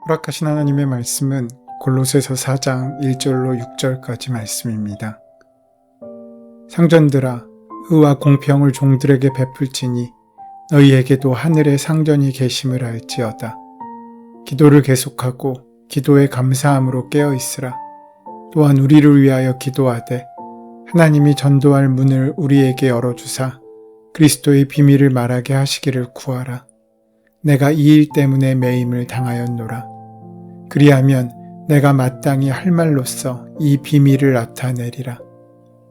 허락하신 하나님의 말씀은 골로새서 4장 1절로 6절까지 말씀입니다. 상전들아, 의와 공평을 종들에게 베풀지니 너희에게도 하늘에 상전이 계심을 알지어다. 기도를 계속하고 기도에 감사함으로 깨어있으라. 또한 우리를 위하여 기도하되 하나님이 전도할 문을 우리에게 열어주사 그리스도의 비밀을 말하게 하시기를 구하라. 내가 이 일 때문에 매임을 당하였노라. 그리하면 내가 마땅히 할 말로써 이 비밀을 나타내리라.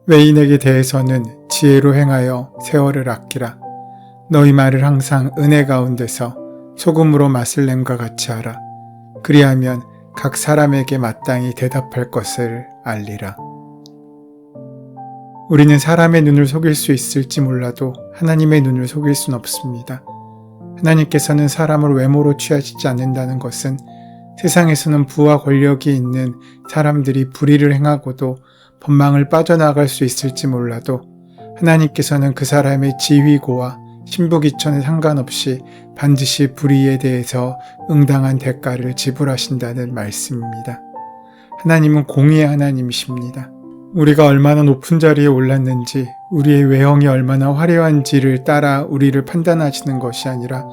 외인에게 대해서는 지혜로 행하여 세월을 아끼라. 너희 말을 항상 은혜 가운데서 소금으로 맛을 냄과 같이 하라. 그리하면 각 사람에게 마땅히 대답할 것을 알리라. 우리는 사람의 눈을 속일 수 있을지 몰라도 하나님의 눈을 속일 순 없습니다. 하나님께서는 사람을 외모로 취하시지 않는다는 것은 세상에서는 부와 권력이 있는 사람들이 불의를 행하고도 법망을 빠져나갈 수 있을지 몰라도 하나님께서는 그 사람의 지위고와 신부기천에 상관없이 반드시 불의에 대해서 응당한 대가를 지불하신다는 말씀입니다. 하나님은 공의의 하나님이십니다. 우리가 얼마나 높은 자리에 올랐는지, 우리의 외형이 얼마나 화려한지를 따라 우리를 판단하시는 것이 아니라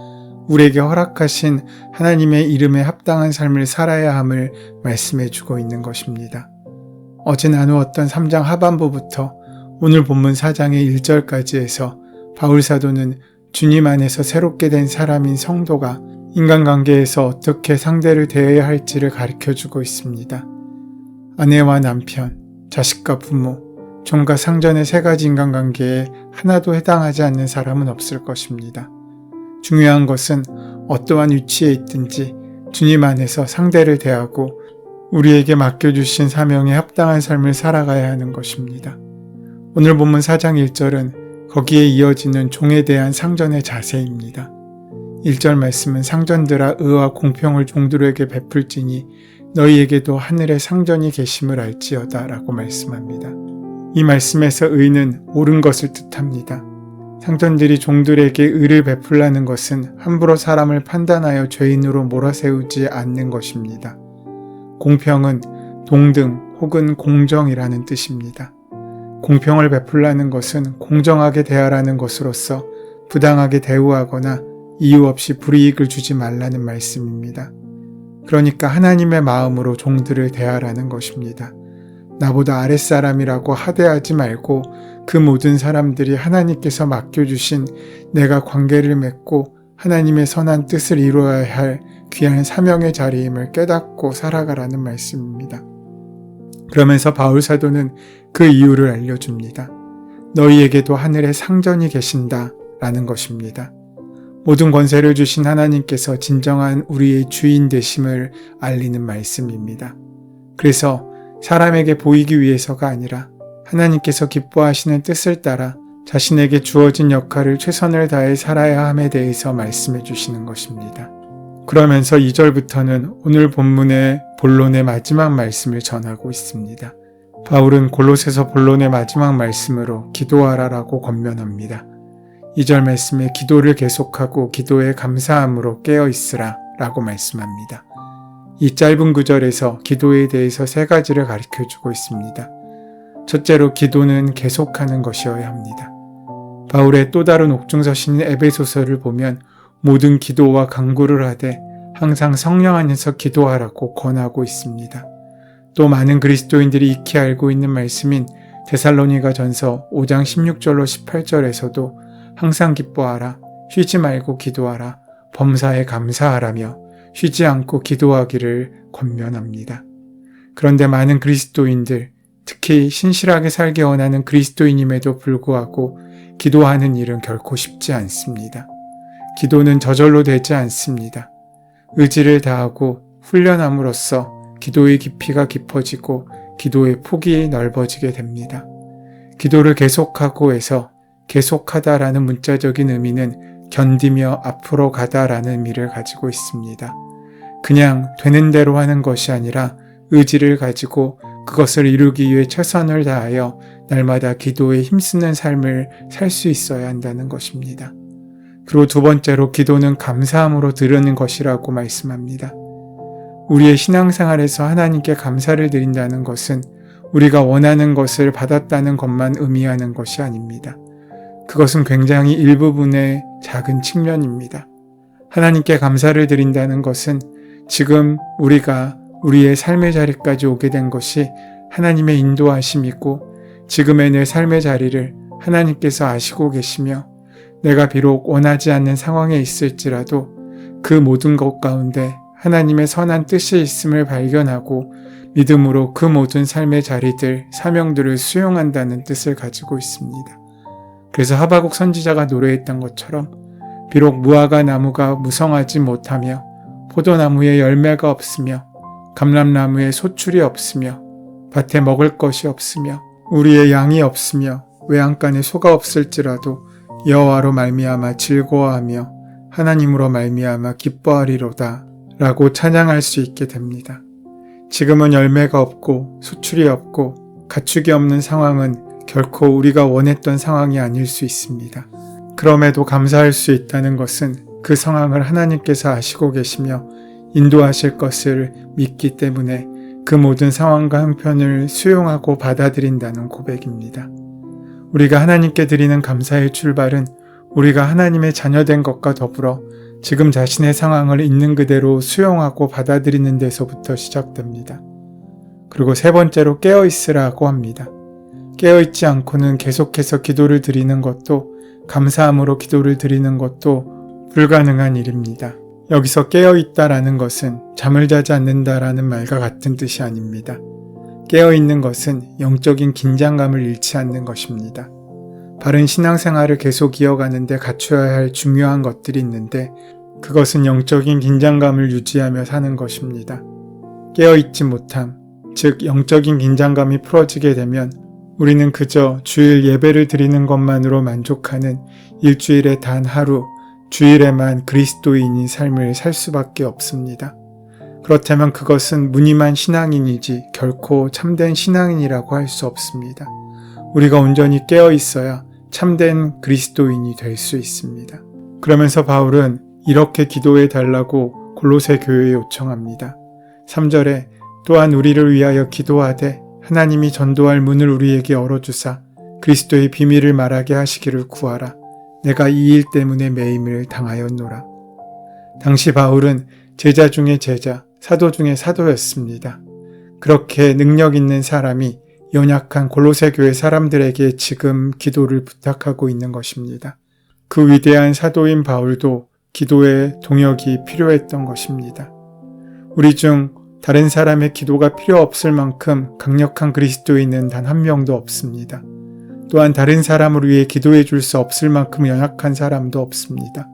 우리에게 허락하신 하나님의 이름에 합당한 삶을 살아야 함을 말씀해 주고 있는 것입니다. 어제 나누었던 3장 하반부부터 오늘 본문 4장의 1절까지 해서 바울 사도는 주님 안에서 새롭게 된 사람인 성도가 인간관계에서 어떻게 상대를 대해야 할지를 가르쳐주고 있습니다. 아내와 남편, 자식과 부모, 종과 상전의 세 가지 인간관계에 하나도 해당하지 않는 사람은 없을 것입니다. 중요한 것은 어떠한 위치에 있든지 주님 안에서 상대를 대하고 우리에게 맡겨주신 사명에 합당한 삶을 살아가야 하는 것입니다. 오늘 본문 4장 1절은 거기에 이어지는 종에 대한 상전의 자세입니다. 1절 말씀은 상전들아 의와 공평을 종들에게 베풀지니 너희에게도 하늘에 상전이 계심을 알지어다 라고 말씀합니다. 이 말씀에서 의는 옳은 것을 뜻합니다. 상전들이 종들에게 의를 베풀라는 것은 함부로 사람을 판단하여 죄인으로 몰아세우지 않는 것입니다. 공평은 동등 혹은 공정이라는 뜻입니다. 공평을 베풀라는 것은 공정하게 대하라는 것으로서 부당하게 대우하거나 이유 없이 불이익을 주지 말라는 말씀입니다. 그러니까 하나님의 마음으로 종들을 대하라는 것입니다. 나보다 아랫사람이라고 하대하지 말고 그 모든 사람들이 하나님께서 맡겨주신 내가 관계를 맺고 하나님의 선한 뜻을 이루어야 할 귀한 사명의 자리임을 깨닫고 살아가라는 말씀입니다. 그러면서 바울 사도는 그 이유를 알려줍니다. 너희에게도 하늘에 상전이 계신다 라는 것입니다. 모든 권세를 주신 하나님께서 진정한 우리의 주인 되심을 알리는 말씀입니다. 그래서 사람에게 보이기 위해서가 아니라 하나님께서 기뻐하시는 뜻을 따라 자신에게 주어진 역할을 최선을 다해 살아야 함에 대해서 말씀해 주시는 것입니다. 그러면서 2절부터는 오늘 본문의 본론의 마지막 말씀을 전하고 있습니다. 바울은 골로새서 본론의 마지막 말씀으로 기도하라라고 권면합니다. 2절 말씀에 기도를 계속하고 기도에 감사함으로 깨어있으라 라고 말씀합니다. 이 짧은 구절에서 기도에 대해서 세 가지를 가르쳐주고 있습니다. 첫째로 기도는 계속하는 것이어야 합니다. 바울의 또 다른 옥중서신 에베소서를 보면 모든 기도와 간구를 하되 항상 성령 안에서 기도하라고 권하고 있습니다. 또 많은 그리스도인들이 익히 알고 있는 말씀인 데살로니가 전서 5장 16절로 18절에서도 항상 기뻐하라, 쉬지 말고 기도하라, 범사에 감사하라며 쉬지 않고 기도하기를 권면합니다. 그런데 많은 그리스도인들, 특히 신실하게 살기 원하는 그리스도인임에도 불구하고 기도하는 일은 결코 쉽지 않습니다. 기도는 저절로 되지 않습니다. 의지를 다하고 훈련함으로써 기도의 깊이가 깊어지고 기도의 폭이 넓어지게 됩니다. 기도를 계속하고 해서 계속하다라는 문자적인 의미는 견디며 앞으로 가다라는 의미를 가지고 있습니다. 그냥 되는 대로 하는 것이 아니라 의지를 가지고 그것을 이루기 위해 최선을 다하여 날마다 기도에 힘쓰는 삶을 살 수 있어야 한다는 것입니다. 그리고 두 번째로 기도는 감사함으로 드리는 것이라고 말씀합니다. 우리의 신앙생활에서 하나님께 감사를 드린다는 것은 우리가 원하는 것을 받았다는 것만 의미하는 것이 아닙니다. 그것은 굉장히 일부분의 작은 측면입니다. 하나님께 감사를 드린다는 것은 지금 우리가 우리의 삶의 자리까지 오게 된 것이 하나님의 인도하심이고 지금의 내 삶의 자리를 하나님께서 아시고 계시며 내가 비록 원하지 않는 상황에 있을지라도 그 모든 것 가운데 하나님의 선한 뜻이 있음을 발견하고 믿음으로 그 모든 삶의 자리들, 사명들을 수용한다는 뜻을 가지고 있습니다. 그래서 하박국 선지자가 노래했던 것처럼 비록 무화과 나무가 무성하지 못하며 포도나무에 열매가 없으며 감람나무에 소출이 없으며 밭에 먹을 것이 없으며 우리의 양이 없으며 외양간에 소가 없을지라도 여호와로 말미암아 즐거워하며 하나님으로 말미암아 기뻐하리로다 라고 찬양할 수 있게 됩니다. 지금은 열매가 없고 소출이 없고 가축이 없는 상황은 결코 우리가 원했던 상황이 아닐 수 있습니다. 그럼에도 감사할 수 있다는 것은 그 상황을 하나님께서 아시고 계시며 인도하실 것을 믿기 때문에 그 모든 상황과 형편을 수용하고 받아들인다는 고백입니다. 우리가 하나님께 드리는 감사의 출발은 우리가 하나님의 자녀된 것과 더불어 지금 자신의 상황을 있는 그대로 수용하고 받아들이는 데서부터 시작됩니다. 그리고 세 번째로 깨어있으라고 합니다. 깨어있지 않고는 계속해서 기도를 드리는 것도 감사함으로 기도를 드리는 것도 불가능한 일입니다. 여기서 깨어있다라는 것은 잠을 자지 않는다라는 말과 같은 뜻이 아닙니다. 깨어있는 것은 영적인 긴장감을 잃지 않는 것입니다. 바른 신앙생활을 계속 이어가는 데 갖춰야 할 중요한 것들이 있는데 그것은 영적인 긴장감을 유지하며 사는 것입니다. 깨어있지 못함, 즉 영적인 긴장감이 풀어지게 되면 우리는 그저 주일 예배를 드리는 것만으로 만족하는 일주일에 단 하루, 주일에만 그리스도인인 삶을 살 수밖에 없습니다. 그렇다면 그것은 무늬만 신앙인이지 결코 참된 신앙인이라고 할 수 없습니다. 우리가 온전히 깨어 있어야 참된 그리스도인이 될 수 있습니다. 그러면서 바울은 이렇게 기도해 달라고 골로새 교회에 요청합니다. 3절에 또한 우리를 위하여 기도하되 하나님이 전도할 문을 우리에게 열어주사 그리스도의 비밀을 말하게 하시기를 구하라. 내가 이 일 때문에 매임을 당하였노라. 당시 바울은 제자 중에 제자, 사도 중에 사도였습니다. 그렇게 능력 있는 사람이 연약한 골로새 교회 사람들에게 지금 기도를 부탁하고 있는 것입니다. 그 위대한 사도인 바울도 기도의 동역이 필요했던 것입니다. 우리 중 다른 사람의 기도가 필요 없을 만큼 강력한 그리스도인은 단 한 명도 없습니다. 또한 다른 사람을 위해 기도해 줄 수 없을 만큼 연약한 사람도 없습니다.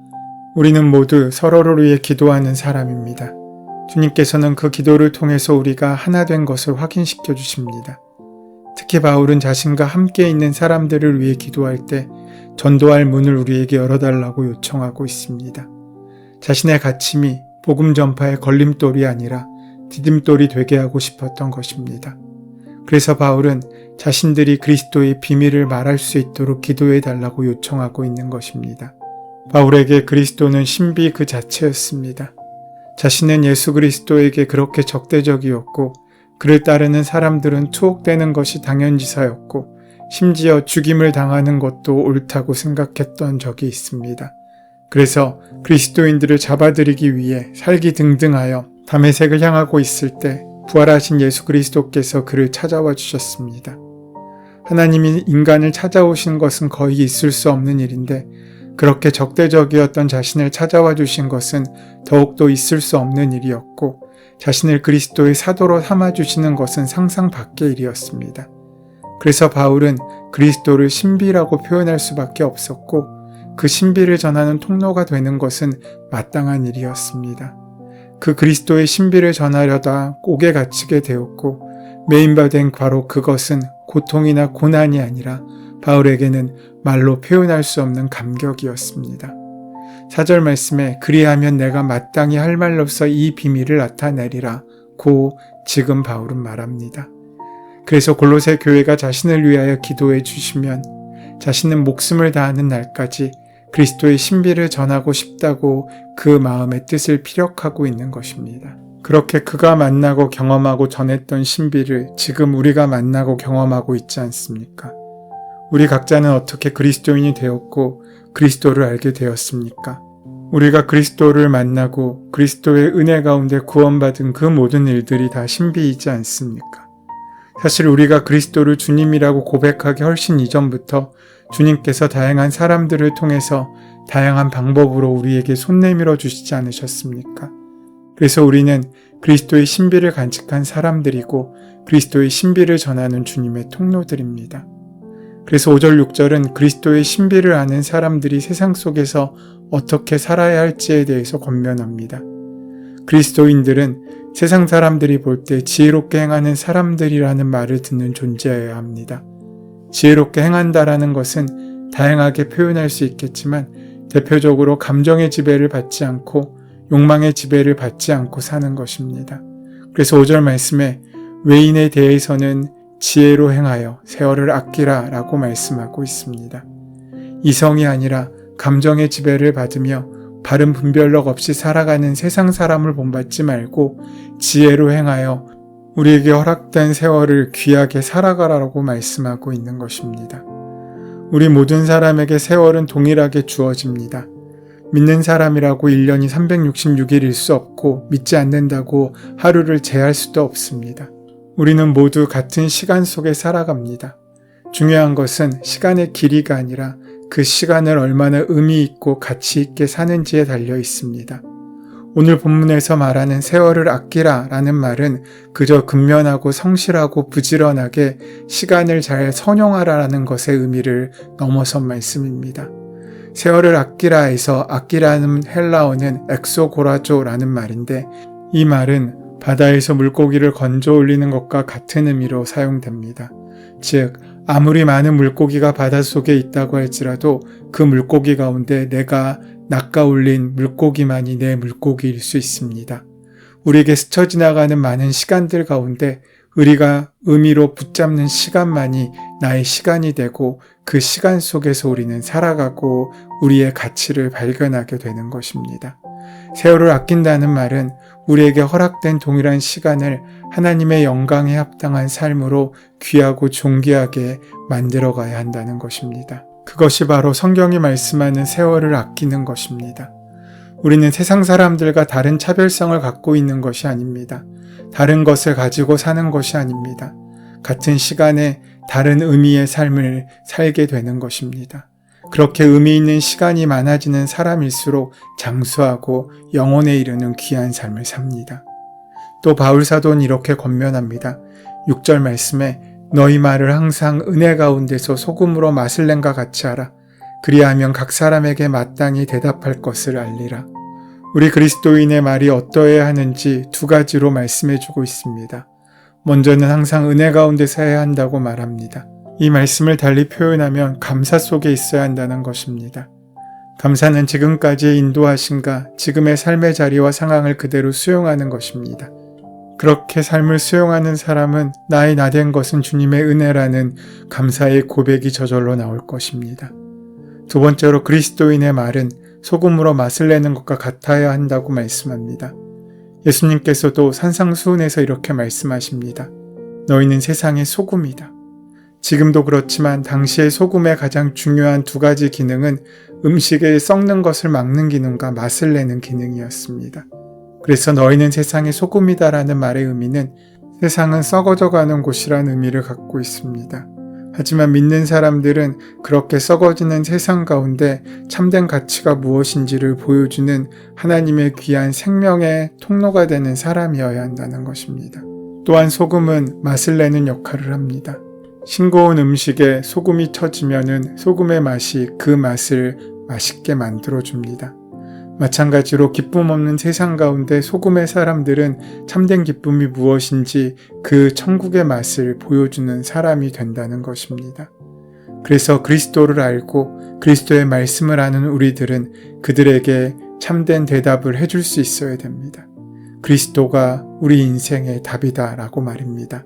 우리는 모두 서로를 위해 기도하는 사람입니다. 주님께서는 그 기도를 통해서 우리가 하나 된 것을 확인시켜 주십니다. 특히 바울은 자신과 함께 있는 사람들을 위해 기도할 때 전도할 문을 우리에게 열어달라고 요청하고 있습니다. 자신의 가침이 복음 전파의 걸림돌이 아니라 디딤돌이 되게 하고 싶었던 것입니다. 그래서 바울은 자신들이 그리스도의 비밀을 말할 수 있도록 기도해 달라고 요청하고 있는 것입니다. 바울에게 그리스도는 신비 그 자체였습니다. 자신은 예수 그리스도에게 그렇게 적대적이었고 그를 따르는 사람들은 투옥되는 것이 당연지사였고 심지어 죽임을 당하는 것도 옳다고 생각했던 적이 있습니다. 그래서 그리스도인들을 잡아들이기 위해 살기 등등하여 다메섹을 향하고 있을 때 부활하신 예수 그리스도께서 그를 찾아와 주셨습니다. 하나님이 인간을 찾아오신 것은 거의 있을 수 없는 일인데 그렇게 적대적이었던 자신을 찾아와 주신 것은 더욱더 있을 수 없는 일이었고 자신을 그리스도의 사도로 삼아주시는 것은 상상 밖의 일이었습니다. 그래서 바울은 그리스도를 신비라고 표현할 수밖에 없었고 그 신비를 전하는 통로가 되는 것은 마땅한 일이었습니다. 그 그리스도의 신비를 전하려다 옥에 갇히게 되었고 메인바된 바로 그것은 고통이나 고난이 아니라 바울에게는 말로 표현할 수 없는 감격이었습니다. 4절 말씀에 그리하면 내가 마땅히 할 말로서 이 비밀을 나타내리라 고 지금 바울은 말합니다. 그래서 골로새 교회가 자신을 위하여 기도해 주시면 자신은 목숨을 다하는 날까지 그리스도의 신비를 전하고 싶다고 그 마음의 뜻을 피력하고 있는 것입니다. 그렇게 그가 만나고 경험하고 전했던 신비를 지금 우리가 만나고 경험하고 있지 않습니까? 우리 각자는 어떻게 그리스도인이 되었고 그리스도를 알게 되었습니까? 우리가 그리스도를 만나고 그리스도의 은혜 가운데 구원받은 그 모든 일들이 다 신비이지 않습니까? 사실 우리가 그리스도를 주님이라고 고백하기 훨씬 이전부터 주님께서 다양한 사람들을 통해서 다양한 방법으로 우리에게 손 내밀어 주시지 않으셨습니까? 그래서 우리는 그리스도의 신비를 간직한 사람들이고 그리스도의 신비를 전하는 주님의 통로들입니다. 그래서 5절 6절은 그리스도의 신비를 아는 사람들이 세상 속에서 어떻게 살아야 할지에 대해서 권면합니다. 그리스도인들은 세상 사람들이 볼 때 지혜롭게 행하는 사람들이라는 말을 듣는 존재여야 합니다. 지혜롭게 행한다라는 것은 다양하게 표현할 수 있겠지만 대표적으로 감정의 지배를 받지 않고 욕망의 지배를 받지 않고 사는 것입니다. 그래서 5절 말씀에 외인에 대해서는 지혜로 행하여 세월을 아끼라 라고 말씀하고 있습니다. 이성이 아니라 감정의 지배를 받으며 바른 분별력 없이 살아가는 세상 사람을 본받지 말고 지혜로 행하여 우리에게 허락된 세월을 귀하게 살아가라고 말씀하고 있는 것입니다. 우리 모든 사람에게 세월은 동일하게 주어집니다. 믿는 사람이라고 1년이 366일일 수 없고 믿지 않는다고 하루를 제할 수도 없습니다. 우리는 모두 같은 시간 속에 살아갑니다. 중요한 것은 시간의 길이가 아니라 그 시간을 얼마나 의미 있고 가치 있게 사는지에 달려 있습니다. 오늘 본문에서 말하는 세월을 아끼라 라는 말은 그저 근면하고 성실하고 부지런하게 시간을 잘 선용하라라는 것의 의미를 넘어선 말씀입니다. 세월을 아끼라에서 아끼라는 헬라어는 엑소고라조라는 말인데 이 말은 바다에서 물고기를 건져 올리는 것과 같은 의미로 사용됩니다. 즉, 아무리 많은 물고기가 바닷속에 있다고 할지라도 그 물고기 가운데 내가 낚아 올린 물고기만이 내 물고기일 수 있습니다. 우리에게 스쳐 지나가는 많은 시간들 가운데 우리가 의미로 붙잡는 시간만이 나의 시간이 되고 그 시간 속에서 우리는 살아가고 우리의 가치를 발견하게 되는 것입니다. 세월을 아낀다는 말은 우리에게 허락된 동일한 시간을 하나님의 영광에 합당한 삶으로 귀하고 존귀하게 만들어가야 한다는 것입니다. 그것이 바로 성경이 말씀하는 세월을 아끼는 것입니다. 우리는 세상 사람들과 다른 차별성을 갖고 있는 것이 아닙니다. 다른 것을 가지고 사는 것이 아닙니다. 같은 시간에 다른 의미의 삶을 살게 되는 것입니다. 그렇게 의미 있는 시간이 많아지는 사람일수록 장수하고 영혼에 이르는 귀한 삶을 삽니다. 또 바울 사도는 이렇게 권면합니다. 6절 말씀에 너희 말을 항상 은혜 가운데서 소금으로 맛을 낸과 같이 하라. 그리하면 각 사람에게 마땅히 대답할 것을 알리라. 우리 그리스도인의 말이 어떠해야 하는지 두 가지로 말씀해주고 있습니다. 먼저는 항상 은혜 가운데서 해야 한다고 말합니다. 이 말씀을 달리 표현하면 감사 속에 있어야 한다는 것입니다. 감사는 지금까지의 인도하심과 지금의 삶의 자리와 상황을 그대로 수용하는 것입니다. 그렇게 삶을 수용하는 사람은 나의 나된 것은 주님의 은혜라는 감사의 고백이 저절로 나올 것입니다. 두 번째로 그리스도인의 말은 소금으로 맛을 내는 것과 같아야 한다고 말씀합니다. 예수님께서도 산상수훈에서 이렇게 말씀하십니다. 너희는 세상의 소금이다. 지금도 그렇지만 당시의 소금의 가장 중요한 두 가지 기능은 음식에 썩는 것을 막는 기능과 맛을 내는 기능이었습니다. 그래서 너희는 세상의 소금이다라는 말의 의미는 세상은 썩어져가는 곳이라는 의미를 갖고 있습니다. 하지만 믿는 사람들은 그렇게 썩어지는 세상 가운데 참된 가치가 무엇인지를 보여주는 하나님의 귀한 생명의 통로가 되는 사람이어야 한다는 것입니다. 또한 소금은 맛을 내는 역할을 합니다. 싱거운 음식에 소금이 쳐지면은 소금의 맛이 그 맛을 맛있게 만들어줍니다. 마찬가지로 기쁨 없는 세상 가운데 소금의 사람들은 참된 기쁨이 무엇인지 그 천국의 맛을 보여주는 사람이 된다는 것입니다. 그래서 그리스도를 알고 그리스도의 말씀을 아는 우리들은 그들에게 참된 대답을 해줄 수 있어야 됩니다. 그리스도가 우리 인생의 답이다라고 말입니다.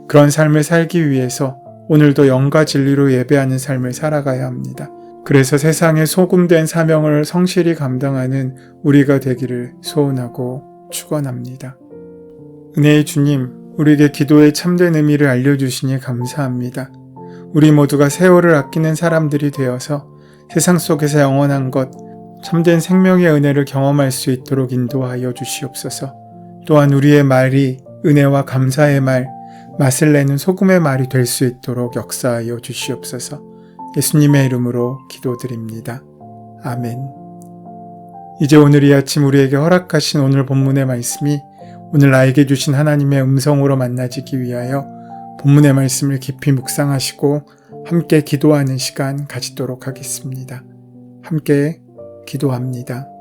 그런 삶을 살기 위해서 오늘도 영과 진리로 예배하는 삶을 살아가야 합니다. 그래서 세상에 소금된 사명을 성실히 감당하는 우리가 되기를 소원하고 축원합니다. 은혜의 주님, 우리에게 기도의 참된 의미를 알려주시니 감사합니다. 우리 모두가 세월을 아끼는 사람들이 되어서 세상 속에서 영원한 것, 참된 생명의 은혜를 경험할 수 있도록 인도하여 주시옵소서. 또한 우리의 말이 은혜와 감사의 말, 맛을 내는 소금의 말이 될 수 있도록 역사하여 주시옵소서. 예수님의 이름으로 기도드립니다. 아멘. 이제 오늘 이 아침 우리에게 허락하신 오늘 본문의 말씀이 오늘 나에게 주신 하나님의 음성으로 만나지기 위하여 본문의 말씀을 깊이 묵상하시고 함께 기도하는 시간 가지도록 하겠습니다. 함께 기도합니다.